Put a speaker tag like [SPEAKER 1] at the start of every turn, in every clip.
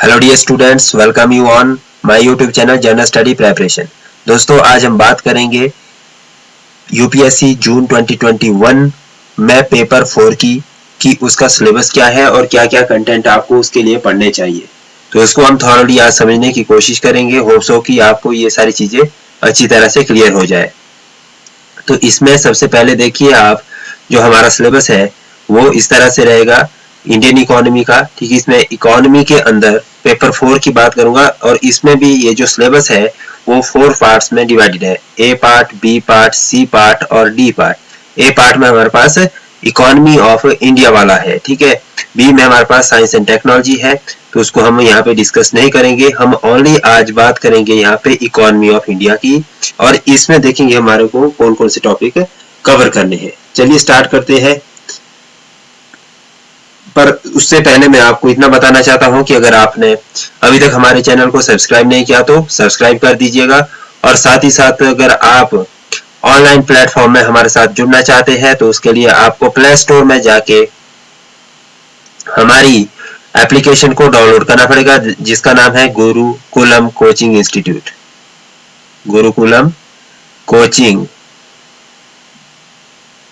[SPEAKER 1] Hello dear students, welcome you on my YouTube channel general study preparation. दोस्तों, आज हम बात करेंगे यूपीएससी जून 2021 में पेपर 4 की उसका सिलेबस क्या है और क्या क्या कंटेंट आपको उसके लिए पढ़ने चाहिए। तो इसको हम थॉरली आज समझने की कोशिश करेंगे। होप सो कि आपको ये सारी चीजें अच्छी तरह से क्लियर हो जाए। तो इसमें सबसे पहले देखिए, आप जो हमारा सिलेबस है वो इस तरह से रहेगा इंडियन इकोनॉमी का। ठीक है, इसमें इकोनॉमी के अंदर पेपर 4 की बात करूंगा और इसमें भी ये जो सिलेबस है वो 4 पार्ट्स में डिवाइडेड है। A part, B part, C part और डी पार्ट। ए पार्ट में हमारे पास इकोनॉमी ऑफ इंडिया वाला है, ठीक है। बी में हमारे पास साइंस एंड टेक्नोलॉजी है, तो उसको हम यहाँ पे डिस्कस नहीं करेंगे। हम ओनली आज बात करेंगे यहाँ पे इकोनॉमी ऑफ इंडिया की, और इसमें देखेंगे हमारे को कौन कौन से टॉपिक कवर करने हैं। चलिए स्टार्ट करते हैं। पर उससे पहले मैं आपको इतना बताना चाहता हूं कि अगर आपने अभी तक हमारे चैनल को सब्सक्राइब नहीं किया तो सब्सक्राइब कर दीजिएगा, और साथ ही साथ अगर आप ऑनलाइन प्लेटफॉर्म में हमारे साथ जुड़ना चाहते हैं तो उसके लिए आपको प्ले स्टोर में जाके हमारी एप्लीकेशन को डाउनलोड करना पड़ेगा, जिसका नाम है Gurukulam coaching institute. Gurukulam coaching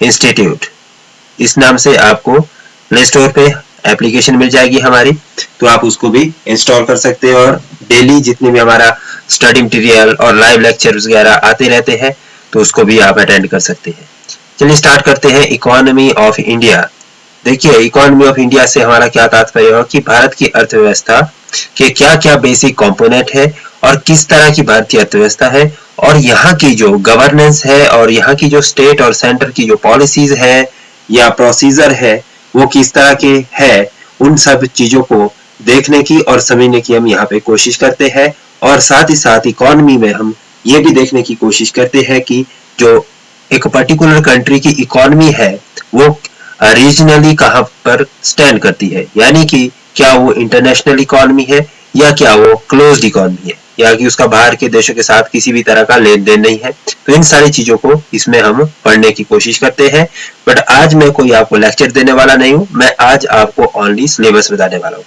[SPEAKER 1] institute, इस नाम से आपको प्ले स्टोर पे एप्लीकेशन मिल जाएगी हमारी, तो आप उसको भी इंस्टॉल कर सकते हैं। और डेली जितने भी हमारा स्टडी मटेरियल और लाइव लेक्चर्स वगैरह आते रहते हैं तो उसको भी आप अटेंड कर सकते हैं। चलिए स्टार्ट करते हैं। Economy of India. देखिए, इकोनॉमी ऑफ इंडिया से हमारा क्या तात्पर्य है कि भारत की अर्थव्यवस्था के क्या क्या बेसिक कंपोनेंट है और किस तरह की भारतीय अर्थव्यवस्था है, और यहाँ की जो गवर्नेंस है और यहाँ की जो स्टेट और सेंटर की जो पॉलिसीज है या प्रोसीजर है वो किस तरह के है, उन सब चीजों को देखने की और समझने की हम यहाँ पे कोशिश करते हैं। और साथ ही साथ इकोनॉमी में हम ये भी देखने की कोशिश करते हैं कि जो एक पर्टिकुलर कंट्री की इकोनॉमी है वो रीजनली कहाँ पर स्टैंड करती है, यानी कि क्या वो इंटरनेशनल इकोनॉमी है या क्या वो क्लोज्ड इकोनॉमी है, या कि उसका बाहर के देशों के साथ किसी भी तरह का लेन देन नहीं है। तो इन सारी चीजों को इसमें हम पढ़ने की कोशिश करते हैं। बट आज मैं कोई आपको लेक्चर देने वाला नहीं हूं, मैं आज आपको ओनली सिलेबस बताने वाला हूं।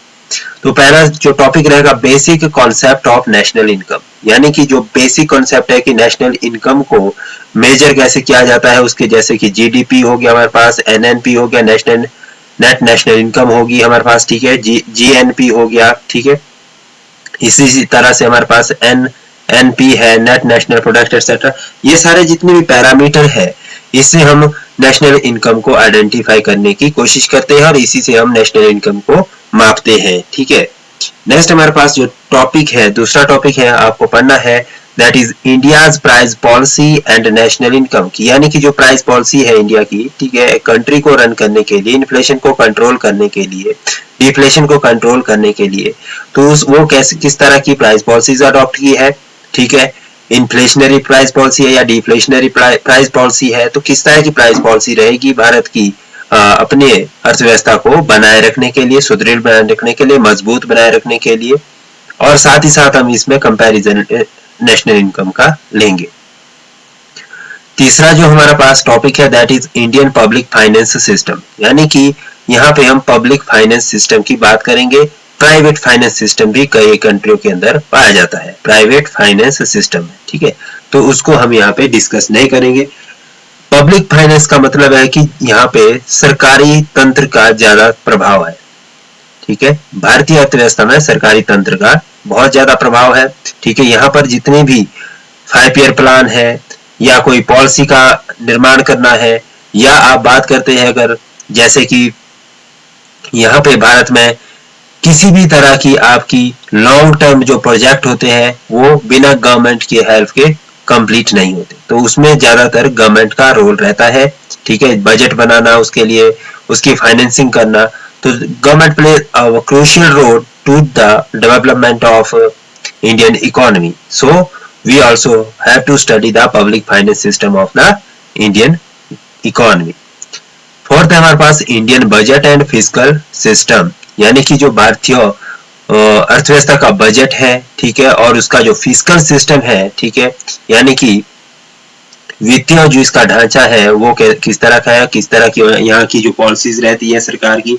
[SPEAKER 1] तो पहला जो टॉपिक रहेगा basic concept of national income, यानी कि जो बेसिक कॉन्सेप्ट है कि नेशनल इनकम को मेजर कैसे किया जाता है उसके, जैसे कि जीडीपी हो गया हमारे पास, एनएनपी हो गया, नेशनल नेट नेशनल इनकम होगी हमारे पास, ठीक है, जीएनपी हो गया, ठीक है। इसी तरह से हमारे पास एनपी है, नेट नेशनल प्रोडक्ट एक्सेट्रा। ये सारे जितने भी पैरामीटर है इससे हम नेशनल इनकम को आइडेंटिफाई करने की कोशिश करते हैं और इसी से हम नेशनल इनकम को मापते हैं, ठीक है। नेक्स्ट हमारे पास जो टॉपिक है, दूसरा टॉपिक है आपको पढ़ना है, that is India's price policy and national income की, यानी कि जो प्राइस पॉलिसी है इंडिया की, ठीक है, कंट्री को रन करने के लिए, इन्फ्लेशन को कंट्रोल करने के लिए, डिफ्लेशन को कंट्रोल करने के लिए, तो वो कैसे किस तरह की प्राइस पॉलिसीज अडॉप्ट की है, ठीक है। इन्फ्लेशनरी प्राइस पॉलिसी है या डिफ्लेशनरी प्राइस पॉलिसी है, तो किस तरह की प्राइस पॉलिसी रहेगी भारत की अपने अर्थव्यवस्था को बनाए रखने के लिए, सुदृढ़ बनाए रखने के लिए, मजबूत बनाए रखने के लिए। और साथ ही साथ हम इसमें कंपैरिजन नेशनल इनकम का लेंगे। तीसरा जो हमारा पास टॉपिक है that is Indian public finance system, यानी कि यहाँ पे हम पब्लिक फाइनेंस सिस्टम की बात करेंगे। प्राइवेट फाइनेंस सिस्टम भी कई कंट्रियों के अंदर पाया जाता है, प्राइवेट फाइनेंस सिस्टम, ठीक है, तो उसको हम यहाँ पे डिस्कस नहीं करेंगे। पब्लिक फाइनेंस का मतलब है कि यहाँ पे सरकारी तंत्र का ज्यादा प्रभाव है, ठीक है। भारतीय अर्थव्यवस्था में सरकारी तंत्र का बहुत ज्यादा प्रभाव है, ठीक है। यहाँ पर जितने भी 5 ईयर प्लान है या कोई पॉलिसी का निर्माण करना है, या आप बात करते हैं अगर जैसे कि यहाँ पे भारत में किसी भी तरह की आपकी लॉन्ग टर्म जो प्रोजेक्ट होते हैं वो बिना गवर्नमेंट की हेल्प के कंप्लीट नहीं होते, तो उसमें ज्यादातर गवर्नमेंट का रोल रहता है, ठीक है। बजट बनाना, उसके लिए उसकी फाइनेंसिंग करना, तो government play a crucial role to the development of Indian economy. So we also have to study the public finance system of the Indian economy. Fourth है हमारे पास Indian budget and fiscal system, यानी कि जो भारतीय अर्थव्यवस्था का budget है, ठीक है, और उसका जो फिस्कल सिस्टम है, ठीक है, यानी कि वित्तीय जो इसका ढांचा है वो किस तरह का है, किस तरह की यहाँ की जो पॉलिसीज रहती है सरकार की,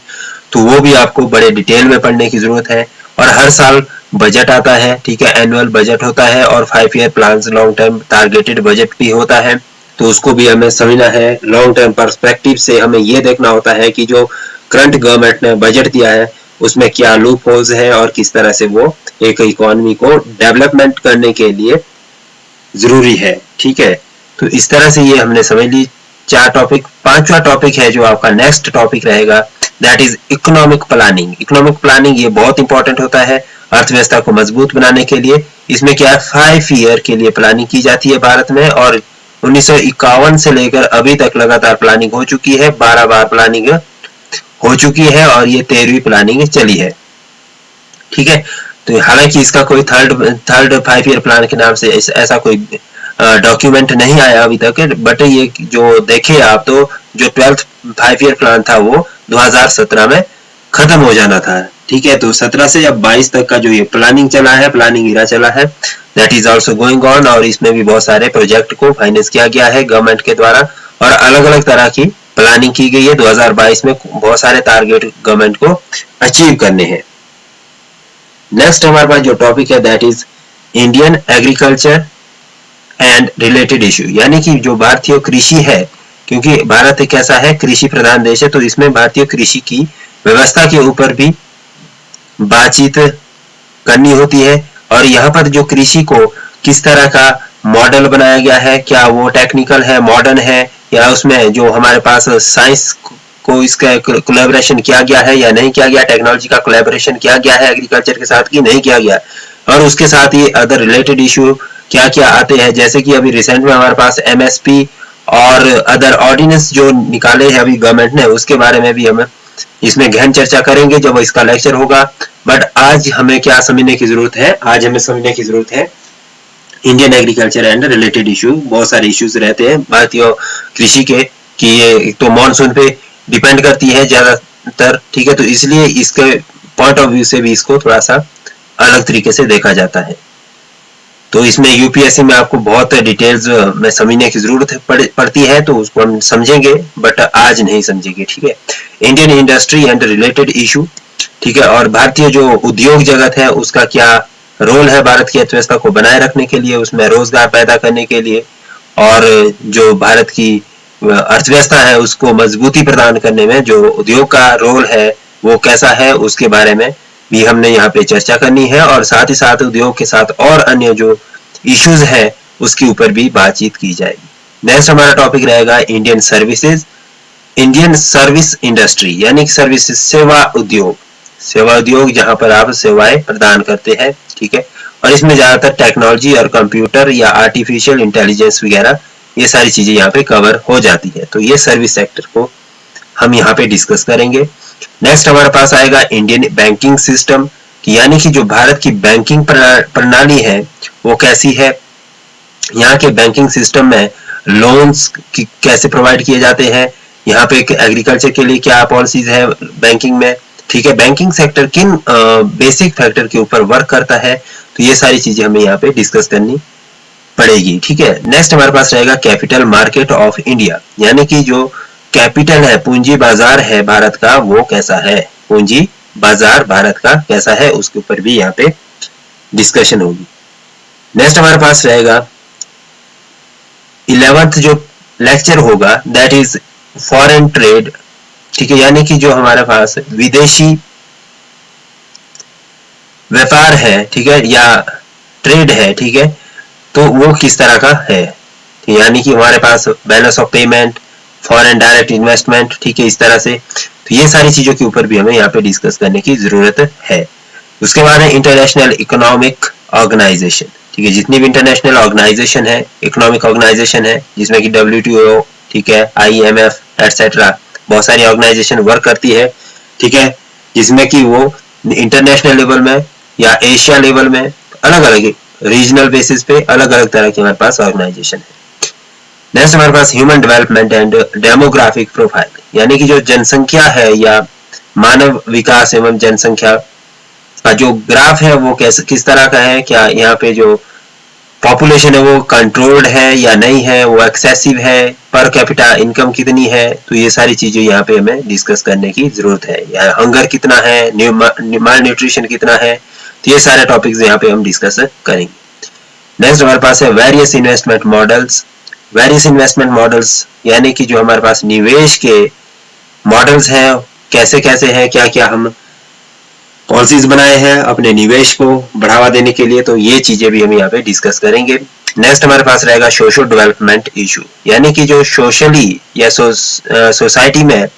[SPEAKER 1] तो वो भी आपको बड़े डिटेल में पढ़ने की जरूरत है। और हर साल बजट आता है, ठीक है, एनुअल बजट होता है और 5 year plan, long term targeted budget भी होता है। तो उसको भी हमें समझना है। लॉन्ग टर्म पर्सपेक्टिव से हमें ये देखना होता है कि जो करंट गवर्नमेंट ने बजट दिया है उसमें क्या लूप होल्स है और किस तरह से वो एक इकोनॉमी को डेवलपमेंट करने के लिए जरूरी है, ठीक है। तो इस तरह से ये हमने समझ ली 4 टॉपिक। 5वां टॉपिक है जो आपका नेक्स्ट टॉपिक रहेगा, that is economic planning. Economic planning ये बहुत इंपॉर्टेंट होता है अर्थव्यवस्था को मजबूत बनाने के लिए। इसमें क्या है, 5 ईयर के लिए प्लानिंग की जाती है भारत में और 1951 से लेकर अभी तक लगातार प्लानिंग हो चुकी है, 12 बार प्लानिंग हो चुकी है और ये 13वीं प्लानिंग चली है, ठीक है। तो हालांकि इसका कोई थर्ड 5 ईयर प्लान के नाम से ऐसा कोई डॉक्यूमेंट नहीं आया अभी तक, बट ये जो देखे आप तो जो 12th 5 ईयर प्लान था वो 2017 में खत्म हो जाना था, ठीक है। तो 17 से अब 22 तक का जो ये प्लानिंग चला है, प्लानिंग इरा चला है, that is also going on और इसमें भी बहुत सारे प्रोजेक्ट को फाइनेंस किया गया है गवर्नमेंट के द्वारा और अलग अलग तरह की प्लानिंग की गई है। 2022 में बहुत सारे टारगेट गवर्नमेंट को अचीव करने हैं। नेक्स्ट हमारे पास जो टॉपिक है that is Indian agriculture and related issue, यानी कि जो भारतीय कृषि है, क्योंकि भारत एक ऐसा है कृषि प्रधान देश है, तो इसमें भारतीय कृषि की व्यवस्था के ऊपर भी बातचीत करनी होती है। और यहाँ पर जो कृषि को किस तरह का मॉडल बनाया गया है, क्या वो टेक्निकल है, मॉडर्न है, या उसमें जो हमारे पास साइंस को इसका कोलैबोरेशन किया गया है या नहीं किया गया, टेक्नोलॉजी का कोलैबोरेशन किया गया है एग्रीकल्चर के साथ कि नहीं किया गया, और उसके साथ ही अदर रिलेटेड इशू क्या क्या आते हैं, जैसे कि अभी रिसेंट में हमारे पास एमएसपी और अदर ऑर्डिनेंस जो निकाले हैं अभी गवर्नमेंट ने, उसके बारे में भी हम इसमें गहन चर्चा करेंगे जब इसका लेक्चर होगा। बट आज हमें क्या समझने की जरूरत है, आज हमें समझने की जरूरत है Indian agriculture and related issue. बहुत सारे इश्यूज रहते हैं भारतीय कृषि के कि ये तो मानसून पे डिपेंड करती है ज्यादातर, ठीक है, तो इसलिए इसके पॉइंट ऑफ व्यू से भी इसको थोड़ा सा अलग तरीके से देखा जाता है। तो इसमें यूपीएससी में आपको बहुत डिटेल्स में समझने की जरूरत पड़ती है, तो उसको हम समझेंगे बट आज नहीं समझेंगे, ठीक है। Indian industry and related issue, ठीक है, और भारतीय जो उद्योग जगत है उसका क्या रोल है भारत की अर्थव्यवस्था को बनाए रखने के लिए, उसमें रोजगार पैदा करने के लिए, और जो भारत की अर्थव्यवस्था है उसको मजबूती प्रदान करने में जो उद्योग का रोल है वो कैसा है, उसके बारे में भी हमने यहाँ पे चर्चा करनी है। और साथ ही साथ उद्योग के साथ और अन्य जो इश्यूज है उसके ऊपर भी बातचीत की जाएगी। नेक्स्ट हमारा टॉपिक रहेगा Indian services, Indian service industry, यानी सर्विसेज सेवा उद्योग, सेवा उद्योग जहां पर आप सेवाएं प्रदान करते हैं, ठीक है। और इसमें ज्यादातर टेक्नोलॉजी और कंप्यूटर या आर्टिफिशियल इंटेलिजेंस वगैरह ये सारी चीजें यहाँ पे कवर हो जाती है, तो ये सर्विस सेक्टर को हम यहाँ पे डिस्कस करेंगे। नेक्स्ट हमारे पास आएगा इंडियन बैंकिंग सिस्टम, यानी कि जो भारत की बैंकिंग प्रणाली है वो कैसी है, यहाँ के बैंकिंग सिस्टम में लोन्स कैसे प्रोवाइड किए जाते हैं, यहाँ पे एग्रीकल्चर के लिए क्या पॉलिसीज है बैंकिंग में, ठीक है, बैंकिंग सेक्टर किन बेसिक फैक्टर के ऊपर वर्क करता है, तो ये सारी चीजें हमें यहाँ पे डिस्कस करनी पड़ेगी, ठीक है। नेक्स्ट हमारे पास रहेगा कैपिटल मार्केट ऑफ इंडिया, यानी कि जो कैपिटल है, पूंजी बाजार है भारत का, वो कैसा है, पूंजी बाजार भारत का कैसा है, उसके ऊपर भी यहाँ पे डिस्कशन होगी। नेक्स्ट हमारे पास रहेगा 11th जो लेक्चर होगा दैट इज फॉरेन ट्रेड, ठीक है, यानी कि जो हमारे पास विदेशी व्यापार है, ठीक है, या ट्रेड है, ठीक है, तो वो किस तरह का है, यानी कि हमारे पास balance of payment, foreign direct investment, ठीक है, इस तरह से, तो ये सारी चीजों के ऊपर भी हमें यहाँ पे डिस्कस करने की जरूरत है। उसके बाद है इंटरनेशनल इकोनॉमिक ऑर्गेनाइजेशन, ठीक है, जितनी भी इंटरनेशनल ऑर्गेनाइजेशन है, इकोनॉमिक ऑर्गेनाइजेशन है, जिसमें कि WTO, ठीक है, IMF एटसेट्रा, बहुत सारी ऑर्गेनाइजेशन वर्क करती है, ठीक है, जिसमें कि वो इंटरनेशनल लेवल में या एशिया लेवल में अलग अलग रीजनल बेसिस पे अलग अलग तरह की हमारे पास ऑर्गेनाइजेशन है। नेक्स्ट हमारे पास human development and demographic profile, यानी कि जो जनसंख्या है या मानव विकास एवं जनसंख्या का जो ग्राफ है वो किस तरह का है, क्या यहाँ पे जो पॉपुलेशन है वो कंट्रोल्ड है या नहीं है, वो एक्सेसिव है, पर कैपिटा इनकम कितनी है, तो ये सारी चीजें यहाँ पे हमें डिस्कस करने की जरूरत है। या हंगर कितना है, माल न्यूट्रिशन कितना है, तो ये सारे टॉपिक्स यहाँ पे हम डिस्कस करेंगे। नेक्स्ट हमारे पास है various investment models. Various investment models यानी कि जो हमारे पास निवेश के मॉडल्स हैं, कैसे कैसे हैं, क्या क्या हम पॉलिसीज बनाए हैं अपने निवेश को बढ़ावा देने के लिए, तो ये चीजें भी हम यहाँ पे डिस्कस करेंगे। नेक्स्ट हमारे पास रहेगा सोशल डेवलपमेंट इशू, यानी कि जो सोशली या सोसाइटी में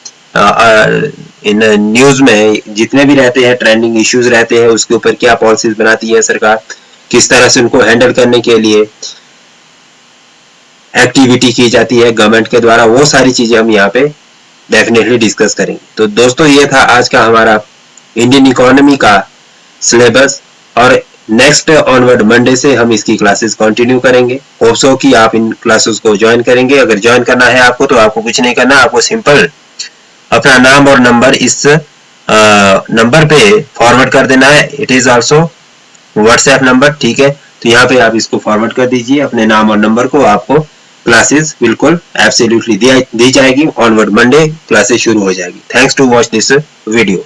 [SPEAKER 1] इन न्यूज में जितने भी रहते हैं ट्रेंडिंग इश्यूज रहते हैं, उसके ऊपर क्या पॉलिसीज बनाती है सरकार, किस तरह से उनको हैंडल करने के लिए एक्टिविटी की जाती है गवर्नमेंट के द्वारा, वो सारी चीजें हम यहाँ पे डेफिनेटली डिस्कस करेंगे। तो दोस्तों ये था आज का हमारा इंडियन इकोनॉमी का सिलेबस, और नेक्स्ट ऑनवर्ड मंडे से हम इसकी क्लासेस कंटिन्यू करेंगे। होप सो कि आप इन क्लासेस को ज्वाइन करेंगे। अगर ज्वाइन करना है आपको तो आपको कुछ नहीं करना, आपको सिंपल अपना नाम और नंबर इस नंबर पे फॉरवर्ड कर देना है। It is also WhatsApp number, ठीक है। तो यहाँ पे आप इसको फॉरवर्ड कर दीजिए अपने नाम और नंबर को, आपको क्लासेस बिल्कुल एब्सोल्युटली दी जाएगी। ऑनवर्ड मंडे क्लासेस शुरू हो जाएगी। Thanks to watch this video.